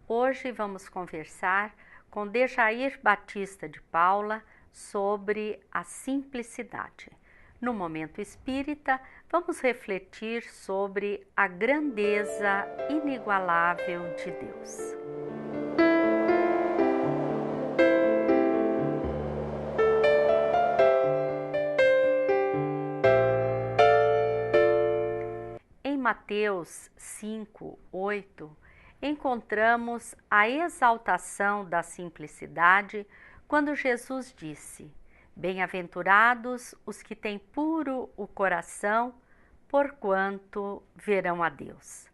Hoje vamos conversar com Dejair Batista de Paula sobre a simplicidade. No Momento Espírita, vamos refletir sobre a grandeza inigualável de Deus. Em Mateus 5:8, encontramos a exaltação da simplicidade quando Jesus disse: Bem-aventurados os que têm puro o coração, porquanto verão a Deus.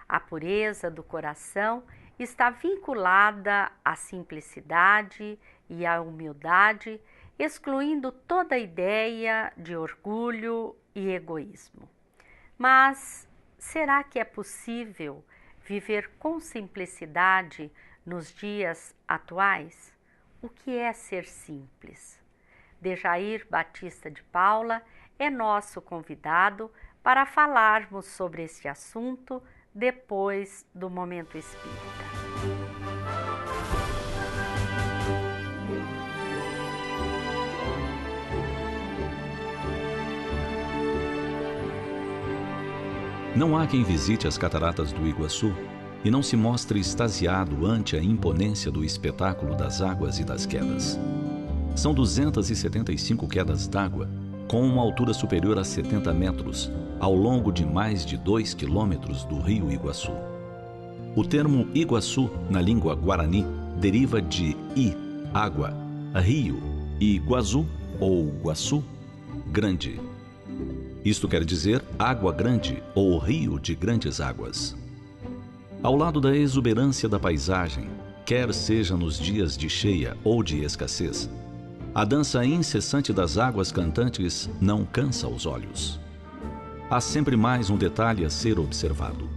A pureza do coração está vinculada à simplicidade e à humildade, excluindo toda ideia de orgulho e egoísmo. Mas será que é possível viver com simplicidade nos dias atuais? O que é ser simples? Dejair Batista de Paula é nosso convidado para falarmos sobre este assunto depois do Momento Espírita. Não há quem visite as cataratas do Iguaçu e não se mostre extasiado ante a imponência do espetáculo das águas e das quedas. São 275 quedas d'água, com uma altura superior a 70 metros, ao longo de mais de 2 quilômetros do rio Iguaçu. O termo Iguaçu, na língua guarani, deriva de I, água, rio, e Guazu, ou Guaçu, grande. Isto quer dizer água grande ou rio de grandes águas. Ao lado da exuberância da paisagem, quer seja nos dias de cheia ou de escassez, a dança incessante das águas cantantes não cansa os olhos. Há sempre mais um detalhe a ser observado.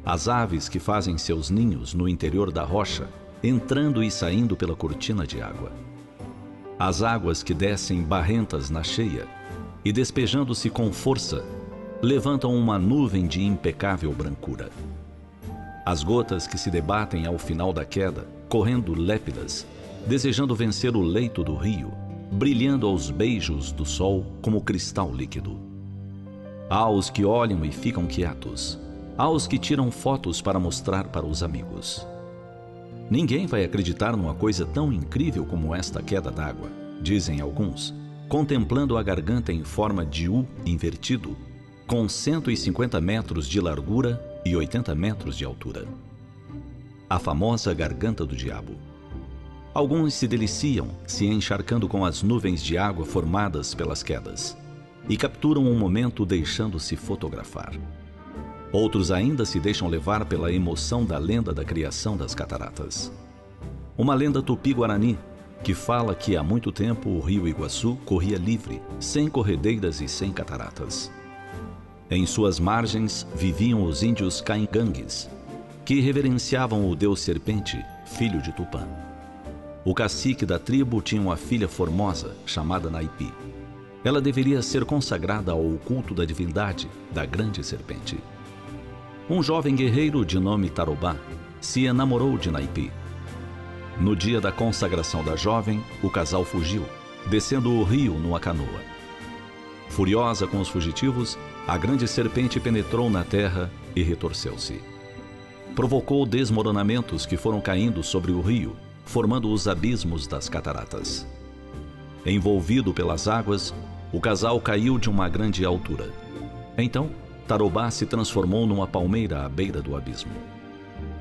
As aves que fazem seus ninhos no interior da rocha, entrando e saindo pela cortina de água. As águas que descem barrentas na cheia, e despejando-se com força, levantam uma nuvem de impecável brancura. As gotas que se debatem ao final da queda, correndo lépidas, desejando vencer o leito do rio, brilhando aos beijos do sol como cristal líquido. Há os que olham e ficam quietos, há os que tiram fotos para mostrar para os amigos. Ninguém vai acreditar numa coisa tão incrível como esta queda d'água, dizem alguns, contemplando a garganta em forma de U invertido, com 150 metros de largura e 80 metros de altura. A famosa garganta do diabo. Alguns se deliciam, se encharcando com as nuvens de água formadas pelas quedas, e capturam um momento deixando-se fotografar. Outros ainda se deixam levar pela emoção da lenda da criação das cataratas. Uma lenda tupi-guarani, que fala que há muito tempo o rio Iguaçu corria livre, sem corredeiras e sem cataratas. Em suas margens viviam os índios caingangues, que reverenciavam o deus serpente, filho de Tupã. O cacique da tribo tinha uma filha formosa, chamada Naipi. Ela deveria ser consagrada ao culto da divindade, da grande serpente. Um jovem guerreiro de nome Tarobá se enamorou de Naipi. No dia da consagração da jovem, o casal fugiu, descendo o rio numa canoa. Furiosa com os fugitivos, a grande serpente penetrou na terra e retorceu-se. Provocou desmoronamentos que foram caindo sobre o rio, formando os abismos das cataratas. Envolvido pelas águas, o casal caiu de uma grande altura. Então, Tarobá se transformou numa palmeira à beira do abismo.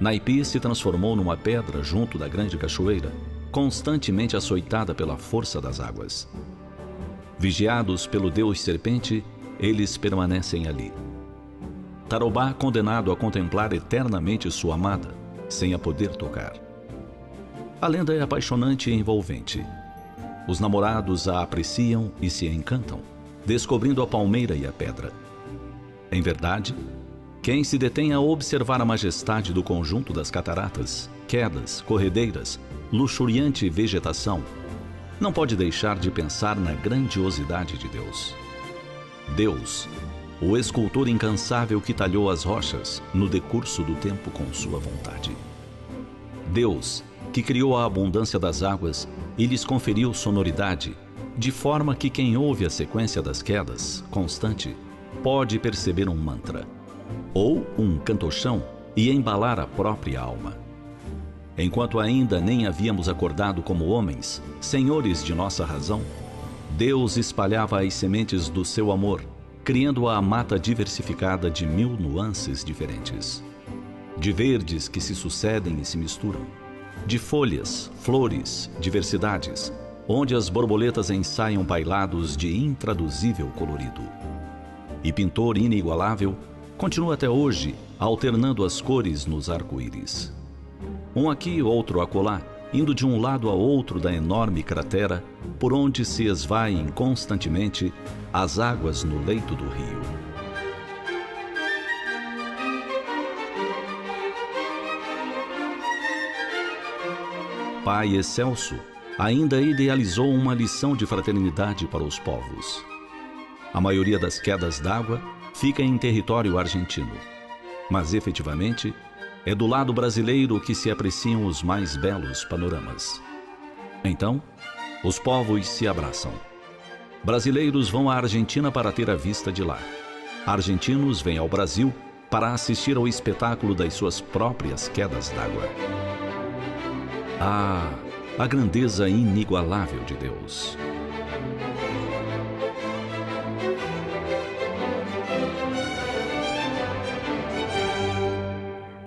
Naipi se transformou numa pedra junto da grande cachoeira, constantemente açoitada pela força das águas. Vigiados pelo deus serpente, eles permanecem ali. Tarobá condenado a contemplar eternamente sua amada, sem a poder tocar. A lenda é apaixonante e envolvente. Os namorados a apreciam e se encantam, descobrindo a palmeira e a pedra. Em verdade, quem se detém a observar a majestade do conjunto das cataratas, quedas, corredeiras, luxuriante vegetação, não pode deixar de pensar na grandiosidade de Deus. Deus, o escultor incansável que talhou as rochas no decurso do tempo com sua vontade. Deus, que criou a abundância das águas e lhes conferiu sonoridade, de forma que quem ouve a sequência das quedas, constante, pode perceber um mantra, ou um cantochão e embalar a própria alma. Enquanto ainda nem havíamos acordado como homens, senhores de nossa razão, Deus espalhava as sementes do seu amor, criando a mata diversificada de 1000 nuances diferentes. De verdes que se sucedem e se misturam, de folhas, flores, diversidades, onde as borboletas ensaiam bailados de intraduzível colorido. E pintor inigualável, continua até hoje alternando as cores nos arco-íris. Um aqui, outro acolá, indo de um lado a outro da enorme cratera, por onde se esvaem constantemente as águas no leito do rio. Pai excelso ainda idealizou uma lição de fraternidade para os povos. A maioria das quedas d'água fica em território argentino, mas efetivamente é do lado brasileiro que se apreciam os mais belos panoramas. Então, os povos se abraçam. Brasileiros vão à Argentina para ter a vista de lá. Argentinos vêm ao Brasil para assistir ao espetáculo das suas próprias quedas d'água. Ah, a grandeza inigualável de Deus!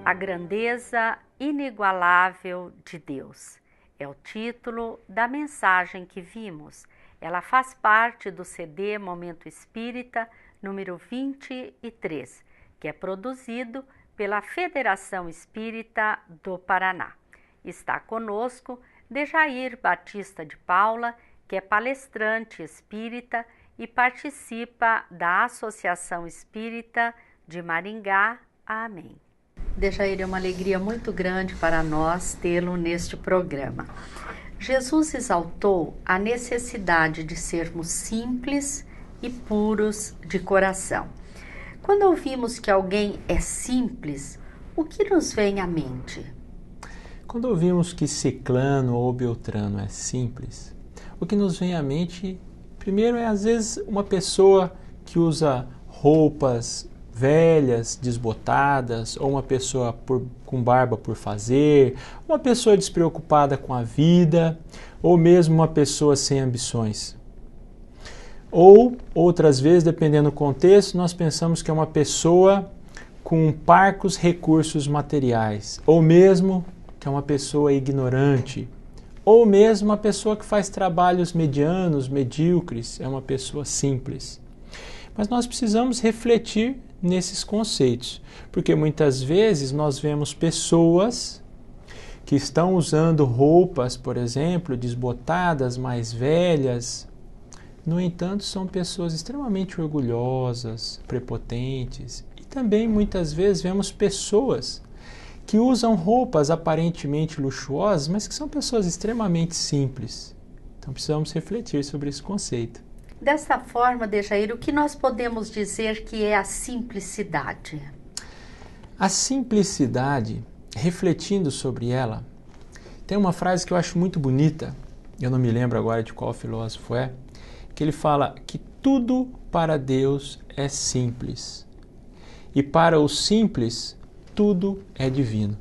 A grandeza inigualável de Deus é o título da mensagem que vimos. Ela faz parte do CD Momento Espírita, número 23, que é produzido pela Federação Espírita do Paraná. Está conosco Dejair Batista de Paula, que é palestrante espírita e participa da Associação Espírita de Maringá. Amém. Dejair, é uma alegria muito grande para nós tê-lo neste programa. Jesus exaltou a necessidade de sermos simples e puros de coração. Quando ouvimos que alguém é simples, o que nos vem à mente? Quando ouvimos que ciclano ou beltrano é simples, o que nos vem à mente, primeiro, é às vezes uma pessoa que usa roupas velhas, desbotadas, ou uma pessoa com barba por fazer, uma pessoa despreocupada com a vida, ou mesmo uma pessoa sem ambições. Ou, outras vezes, dependendo do contexto, nós pensamos que é uma pessoa com parcos recursos materiais, ou mesmo que é uma pessoa ignorante, ou mesmo uma pessoa que faz trabalhos medianos, medíocres, é uma pessoa simples. Mas nós precisamos refletir nesses conceitos, porque muitas vezes nós vemos pessoas que estão usando roupas, por exemplo, desbotadas, mais velhas. No entanto, são pessoas extremamente orgulhosas, prepotentes. E também muitas vezes vemos pessoas que usam roupas aparentemente luxuosas, mas que são pessoas extremamente simples. Então precisamos refletir sobre esse conceito. Dessa forma, Dejair, o que nós podemos dizer que é a simplicidade? A simplicidade, refletindo sobre ela, tem uma frase que eu acho muito bonita, eu não me lembro agora de qual filósofo é, que ele fala que tudo para Deus é simples, e para o simples, tudo é divino.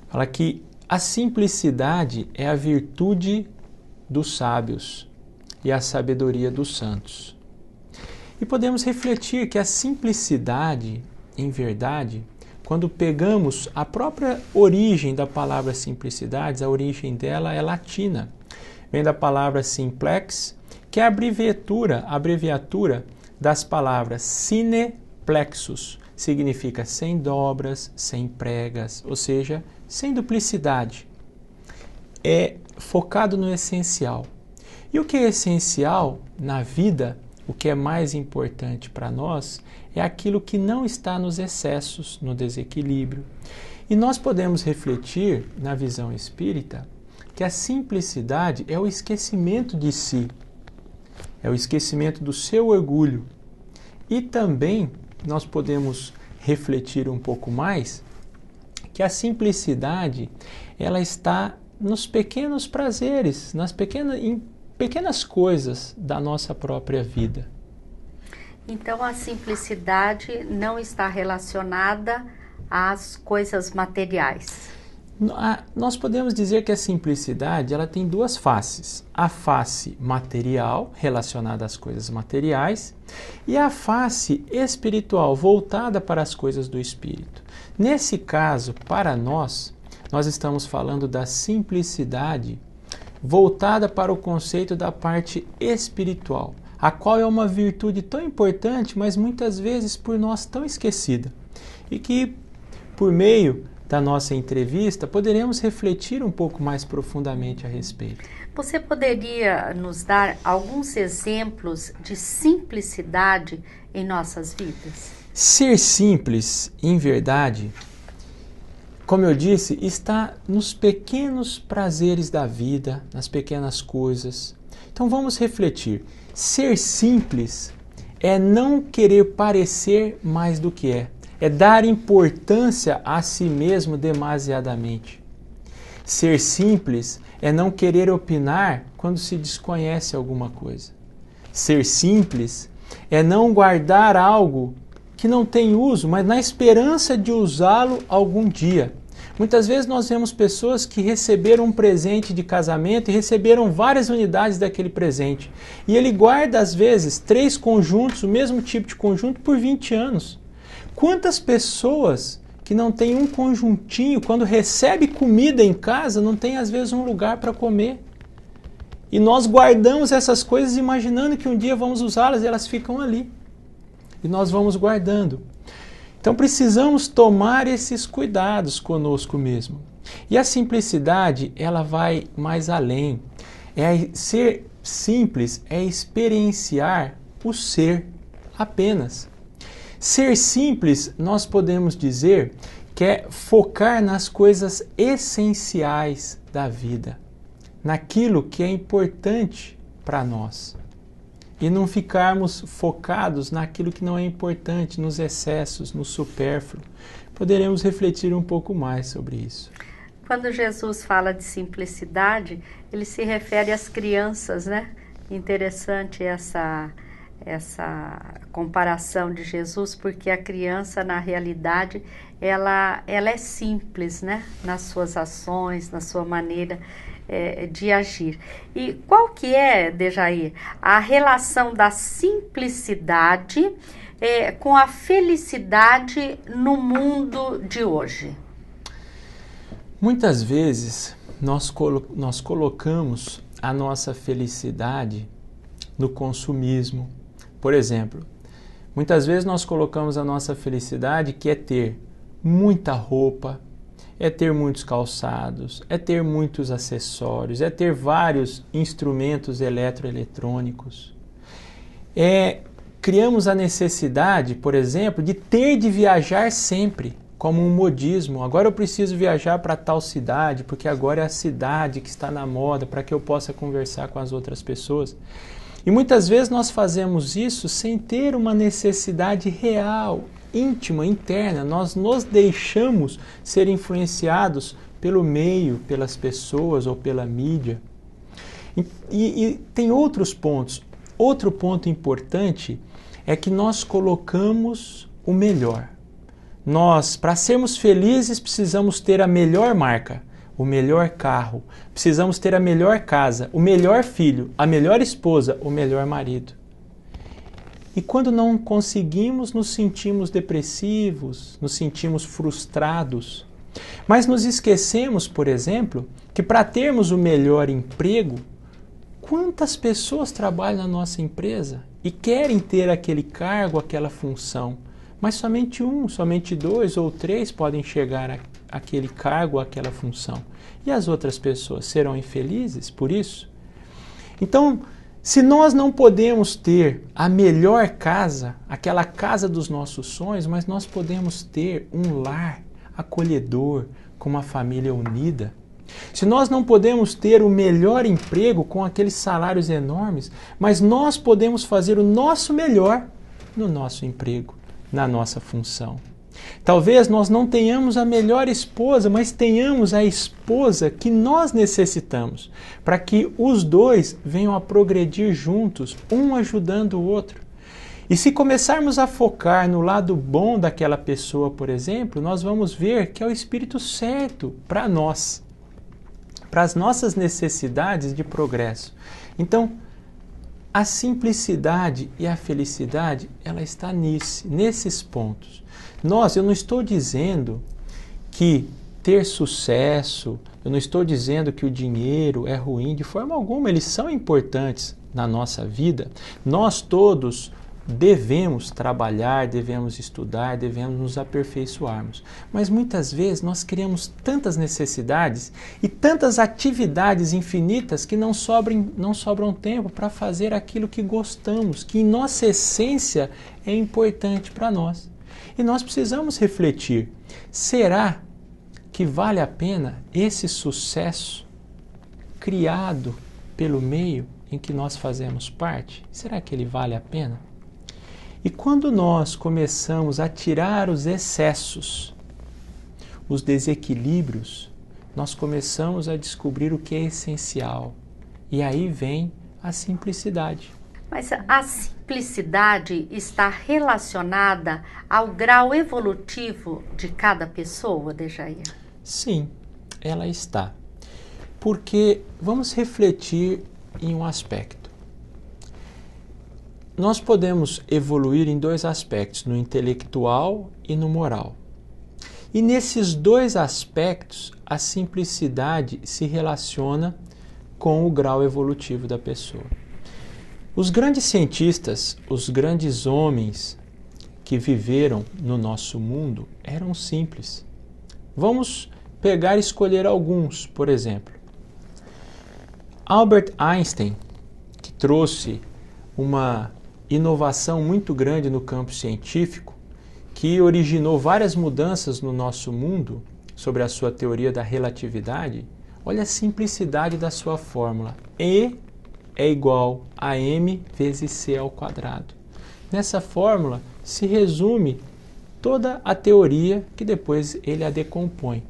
Fala que a simplicidade é a virtude dos sábios e a sabedoria dos santos. E podemos refletir que a simplicidade, em verdade, quando pegamos a própria origem da palavra simplicidade, a origem dela é latina. Vem da palavra simplex, que é a abreviatura das palavras sine plexus. Significa sem dobras, sem pregas, ou seja, sem duplicidade. É focado no essencial. E o que é essencial na vida, o que é mais importante para nós, é aquilo que não está nos excessos, no desequilíbrio. E nós podemos refletir, na visão espírita, que a simplicidade é o esquecimento de si, é o esquecimento do seu orgulho. E também nós podemos refletir um pouco mais que a simplicidade ela está nos pequenos prazeres, em pequenas coisas da nossa própria vida. Então a simplicidade não está relacionada às coisas materiais. Nós podemos dizer que a simplicidade ela tem duas faces. A face material, relacionada às coisas materiais, e a face espiritual, voltada para as coisas do espírito. Nesse caso, para nós estamos falando da simplicidade voltada para o conceito da parte espiritual, a qual é uma virtude tão importante, mas muitas vezes por nós tão esquecida. E que, por meio da nossa entrevista, poderemos refletir um pouco mais profundamente a respeito. Você poderia nos dar alguns exemplos de simplicidade em nossas vidas? Ser simples, em verdade, como eu disse, está nos pequenos prazeres da vida, nas pequenas coisas. Então vamos refletir. Ser simples é não querer parecer mais do que é dar importância a si mesmo demasiadamente. Ser simples é não querer opinar quando se desconhece alguma coisa. Ser simples é não guardar algo que não tem uso, mas na esperança de usá-lo algum dia. Muitas vezes nós vemos pessoas que receberam um presente de casamento e receberam várias unidades daquele presente. E ele guarda, às vezes, 3 conjuntos, o mesmo tipo de conjunto, por 20 anos. Quantas pessoas que não têm um conjuntinho, quando recebe comida em casa, não tem às vezes um lugar para comer? E nós guardamos essas coisas imaginando que um dia vamos usá-las e elas ficam ali. E nós vamos guardando. Então precisamos tomar esses cuidados conosco mesmo. E a simplicidade, ela vai mais além. Ser simples é experienciar o ser apenas. Ser simples, nós podemos dizer que é focar nas coisas essenciais da vida, naquilo que é importante para nós. E não ficarmos focados naquilo que não é importante, nos excessos, no supérfluo. Poderemos refletir um pouco mais sobre isso. Quando Jesus fala de simplicidade, ele se refere às crianças, né? Interessante essa comparação de Jesus, porque a criança, na realidade, ela é simples, né? Nas suas ações, na sua maneira de agir. E qual que é, Dejair, a relação da simplicidade com a felicidade no mundo de hoje? Muitas vezes nós colocamos a nossa felicidade no consumismo. Por exemplo, muitas vezes nós colocamos a nossa felicidade que é ter muita roupa, é ter muitos calçados, é ter muitos acessórios, é ter vários instrumentos eletroeletrônicos. Criamos a necessidade, por exemplo, de viajar sempre, como um modismo. Agora eu preciso viajar para tal cidade, porque agora é a cidade que está na moda, para que eu possa conversar com as outras pessoas. E muitas vezes nós fazemos isso sem ter uma necessidade real, íntima, interna. Nós nos deixamos ser influenciados pelo meio, pelas pessoas ou pela mídia. E tem outros pontos. Outro ponto importante é que nós colocamos o melhor. Nós, para sermos felizes, precisamos ter a melhor marca, o melhor carro, precisamos ter a melhor casa, o melhor filho, a melhor esposa, o melhor marido. E quando não conseguimos, nos sentimos depressivos, nos sentimos frustrados. Mas nos esquecemos, por exemplo, que para termos o melhor emprego, quantas pessoas trabalham na nossa empresa e querem ter aquele cargo, aquela função, mas somente 1, somente 2 ou 3 podem chegar àquele cargo, àquela função. E as outras pessoas serão infelizes por isso? Então, se nós não podemos ter a melhor casa, aquela casa dos nossos sonhos, mas nós podemos ter um lar acolhedor, com uma família unida. Se nós não podemos ter o melhor emprego com aqueles salários enormes, mas nós podemos fazer o nosso melhor no nosso emprego, na nossa função. Talvez nós não tenhamos a melhor esposa, mas tenhamos a esposa que nós necessitamos, para que os dois venham a progredir juntos, um ajudando o outro. E se começarmos a focar no lado bom daquela pessoa, por exemplo, nós vamos ver que é o espírito certo para nós, para as nossas necessidades de progresso. Então, a simplicidade e a felicidade, ela está nesses pontos. Eu não estou dizendo que ter sucesso, eu não estou dizendo que o dinheiro é ruim, de forma alguma, eles são importantes na nossa vida. Nós todos devemos trabalhar, devemos estudar, devemos nos aperfeiçoarmos. Mas muitas vezes nós criamos tantas necessidades e tantas atividades infinitas que não sobram tempo para fazer aquilo que gostamos, que em nossa essência é importante para nós. E nós precisamos refletir, será que vale a pena esse sucesso criado pelo meio em que nós fazemos parte? Será que ele vale a pena? E quando nós começamos a tirar os excessos, os desequilíbrios, nós começamos a descobrir o que é essencial. E aí vem a simplicidade. Mas a simplicidade está relacionada ao grau evolutivo de cada pessoa, Dejair? Sim, ela está. Porque vamos refletir em um aspecto. Nós podemos evoluir em dois aspectos, no intelectual e no moral. E nesses dois aspectos, a simplicidade se relaciona com o grau evolutivo da pessoa. Os grandes cientistas, os grandes homens que viveram no nosso mundo eram simples. Vamos pegar e escolher alguns, por exemplo. Albert Einstein, que trouxe uma inovação muito grande no campo científico, que originou várias mudanças no nosso mundo sobre a sua teoria da relatividade. Olha a simplicidade da sua fórmula. E é igual a m vezes c ao quadrado. Nessa fórmula se resume toda a teoria que depois ele a decompõe.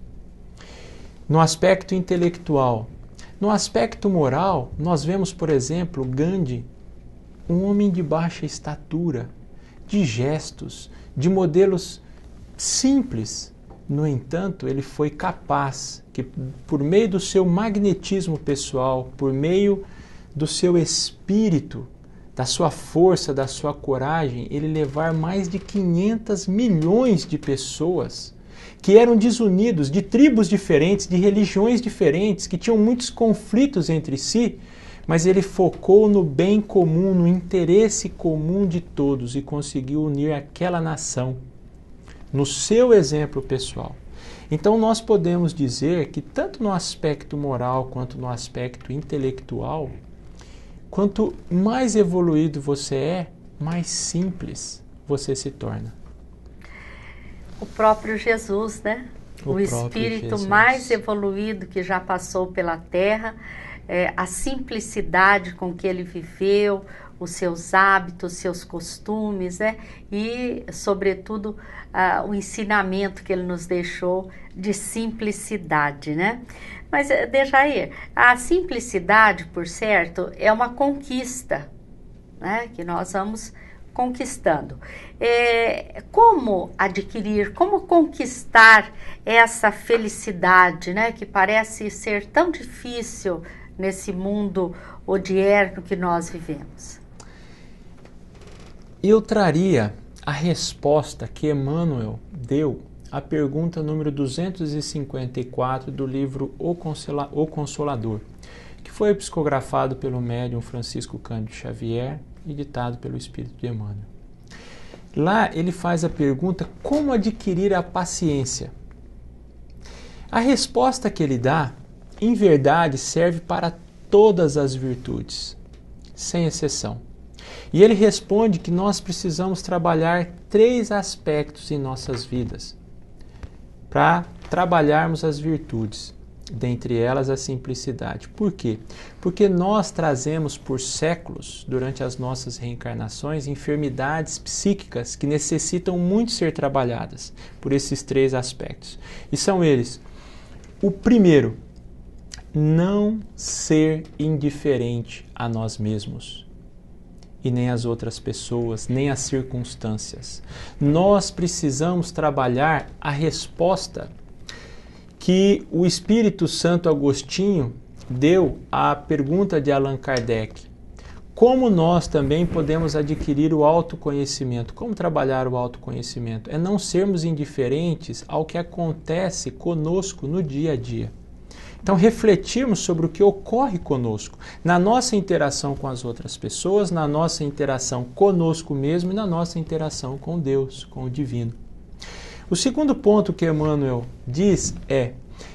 No aspecto intelectual. No aspecto moral, nós vemos, por exemplo, Gandhi, um homem de baixa estatura, de gestos, de modelos simples. No entanto, ele foi capaz, que por meio do seu magnetismo pessoal, por meio do seu espírito, da sua força, da sua coragem, ele levar mais de 500 milhões de pessoas que eram desunidos, de tribos diferentes, de religiões diferentes, que tinham muitos conflitos entre si, mas ele focou no bem comum, no interesse comum de todos e conseguiu unir aquela nação no seu exemplo pessoal. Então nós podemos dizer que tanto no aspecto moral quanto no aspecto intelectual, quanto mais evoluído você é, mais simples você se torna. O próprio Jesus, né? O espírito Jesus. Mais evoluído que já passou pela Terra, a simplicidade com que ele viveu, os seus hábitos, seus costumes, né? E, sobretudo, o ensinamento que ele nos deixou de simplicidade, né? Mas, Dejair, a simplicidade, por certo, é uma conquista, né? Que nós vamos conquistando. Como adquirir, como conquistar essa felicidade, né? Que parece ser tão difícil nesse mundo odierno que nós vivemos? Eu traria a resposta que Emmanuel deu à pergunta número 254 do livro O Consolador, que foi psicografado pelo médium Francisco Cândido Xavier e ditado pelo Espírito de Emmanuel. Lá ele faz a pergunta: como adquirir a paciência? A resposta que ele dá, em verdade, serve para todas as virtudes, sem exceção. E ele responde que nós precisamos trabalhar 3 aspectos em nossas vidas para trabalharmos as virtudes. dentre elas a simplicidade. Por quê? Porque nós trazemos por séculos, durante as nossas reencarnações, enfermidades psíquicas que necessitam muito ser trabalhadas por esses 3 aspectos. E são eles: o primeiro, não ser indiferente a nós mesmos e nem às outras pessoas, nem às circunstâncias. Nós precisamos trabalhar a resposta que o Espírito Santo Agostinho deu à pergunta de Allan Kardec. Como nós também podemos adquirir o autoconhecimento? Como trabalhar o autoconhecimento? É não sermos indiferentes ao que acontece conosco no dia a dia. Então, refletirmos sobre o que ocorre conosco, na nossa interação com as outras pessoas, na nossa interação conosco mesmo e na nossa interação com Deus, com o divino. O segundo ponto que Emmanuel diz é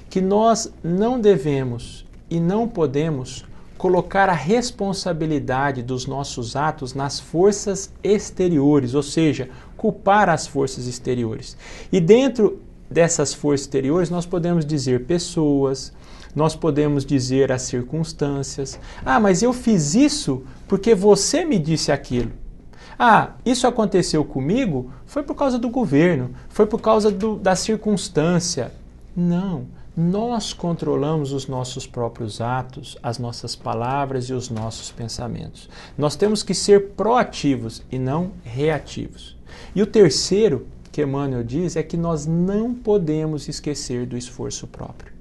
que nós não devemos e não podemos colocar a responsabilidade dos nossos atos nas forças exteriores, ou seja, culpar as forças exteriores. E dentro dessas forças exteriores nós podemos dizer pessoas, nós podemos dizer as circunstâncias. Ah, mas eu fiz isso porque você me disse aquilo. Ah, isso aconteceu comigo, foi por causa do governo, foi por causa da circunstância. Não, nós controlamos os nossos próprios atos, as nossas palavras e os nossos pensamentos. Nós temos que ser proativos e não reativos. E o terceiro que Emmanuel diz é que nós não podemos esquecer do esforço próprio.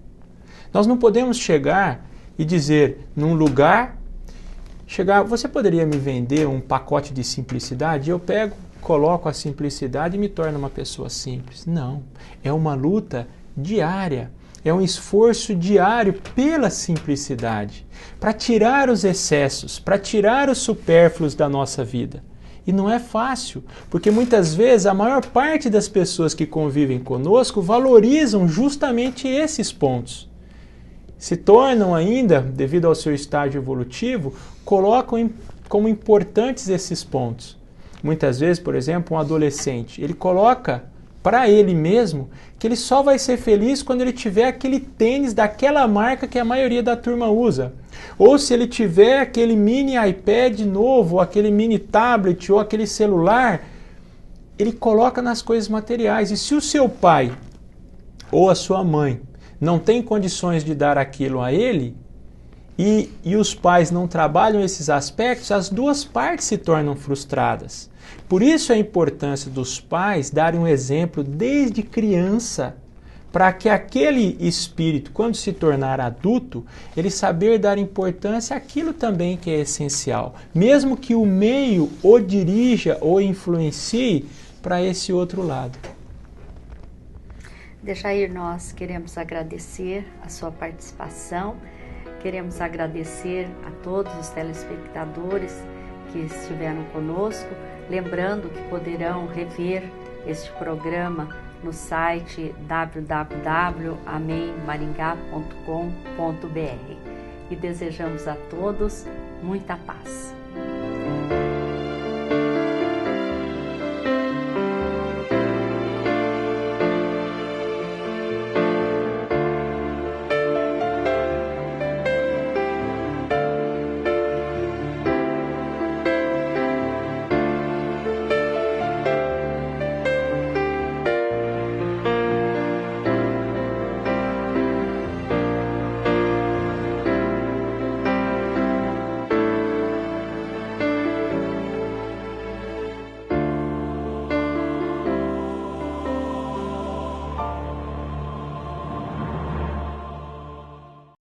Nós não podemos chegar e dizer num lugar, você poderia me vender um pacote de simplicidade? Eu pego, coloco a simplicidade e me torno uma pessoa simples. Não, é uma luta diária, é um esforço diário pela simplicidade, para tirar os excessos, para tirar os supérfluos da nossa vida. E não é fácil, porque muitas vezes a maior parte das pessoas que convivem conosco valorizam justamente esses pontos. Se tornam ainda, devido ao seu estágio evolutivo, colocam como importantes esses pontos. Muitas vezes, por exemplo, um adolescente, ele coloca para ele mesmo que ele só vai ser feliz quando ele tiver aquele tênis daquela marca que a maioria da turma usa. Ou se ele tiver aquele mini iPad novo, ou aquele mini tablet, ou aquele celular, ele coloca nas coisas materiais. E se o seu pai ou a sua mãe não tem condições de dar aquilo a ele, e os pais não trabalham esses aspectos, as duas partes se tornam frustradas. Por isso a importância dos pais darem um exemplo desde criança, para que aquele espírito, quando se tornar adulto, ele saber dar importância àquilo também que é essencial, mesmo que o meio o dirija ou influencie para esse outro lado. Dejair, nós queremos agradecer a sua participação, queremos agradecer a todos os telespectadores que estiveram conosco, lembrando que poderão rever este programa no site www.amemmaringá.com.br e desejamos a todos muita paz.